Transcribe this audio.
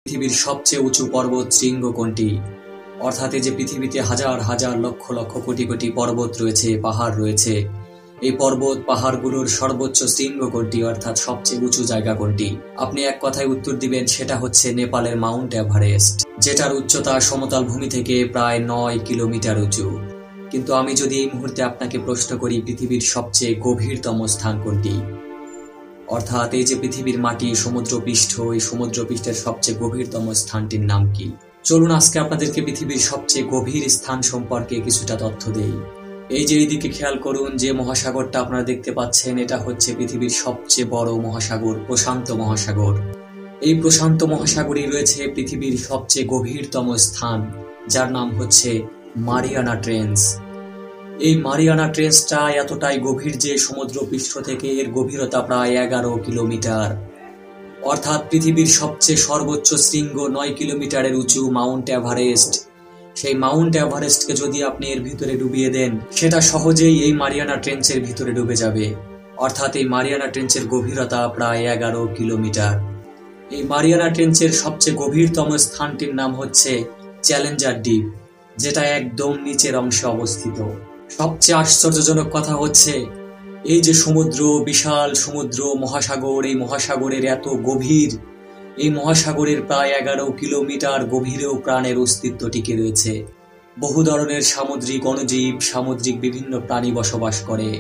পৃথিবীর সবচেয়ে উঁচু পর্বত শৃঙ্গ কোনটি? অর্থাৎ এই যে পৃথিবীতে হাজার হাজার লক্ষ লক্ষ কোটি কোটি পর্বত রয়েছে, পাহাড় রয়েছে, এই পর্বত পাহাড়গুলোর সর্বোচ্চ শৃঙ্গ কোনটি অর্থাৎ সবচেয়ে উঁচু জায়গা কোনটি? আপনি এক কথায় উত্তর দিবেন সেটা হচ্ছে নেপালের মাউন্ট এভারেস্ট, যেটার উচ্চতা সমতল ভূমি থেকে প্রায় 9 কিলোমিটার উঁচু। কিন্তু আমি যদি এই মুহূর্তে আপনাকে প্রশ্ন করি পৃথিবীর সবচেয়ে গভীরতম স্থান কোনটি, অর্থাৎ এই যে পৃথিবীর মাটি সমুদ্রপৃষ্ঠ, এই সমুদ্রপৃষ্ঠের সবচেয়ে গভীরতম স্থানটির নাম কি? চলুন আজকে আপনাদেরকে পৃথিবীর সবচেয়ে গভীর স্থান সম্পর্কে কিছুটা তথ্য দেই। এই যে এইদিকে খেয়াল করুন, যে মহাসাগরটা আপনারা দেখতে পাচ্ছেন এটা হচ্ছে পৃথিবীর সবচেয়ে বড় মহাসাগর, প্রশান্ত মহাসাগর। এই প্রশান্ত মহাসাগরে রয়েছে পৃথিবীর সবচেয়ে গভীরতম স্থান, যার নাম হচ্ছে মারিয়ানা ট্রেঞ্চ। এই মারিয়ানা ট্রেঞ্চটা এতটাই গভীর যে সমুদ্রপৃষ্ঠ থেকে এর গভীরতা প্রায় 11 কিলোমিটার। অর্থাৎ পৃথিবীর সবচেয়ে সর্বোচ্চ শৃঙ্গ 9 কিলোমিটারের উঁচু মাউন্ট এভারেস্ট, সেই মাউন্ট এভারেস্টকে যদি আপনি এর ভিতরে ডুবিয়ে দেন সেটা সহজেই এই মারিয়ানা ট্রেঞ্চের ভিতরে ডুবে যাবে। অর্থাৎ এই মারিয়ানা ট্রেঞ্চের গভীরতা প্রায় 11 কিলোমিটার। এই মারিয়ানা ট্রেঞ্চের সবচেয়ে গভীরতম স্থানটির নাম হচ্ছে চ্যালেঞ্জার দ্বীপ, যেটা একদম নিচের অংশে অবস্থিত। সবচেয়ে আশ্চর্যজনক কথা হচ্ছে এই যে সমুদ্র, বিশাল সমুদ্র মহাসাগর, এই মহাসাগরের এত গভীর, এই মহাসাগরের প্রায় 11 কিলোমিটার গভীরেও প্রাণের অস্তিত্ব টিকে রয়েছে। বহু ধরনের সামুদ্রিক অণুজীব, সামুদ্রিক বিভিন্ন প্রাণী বসবাস করে।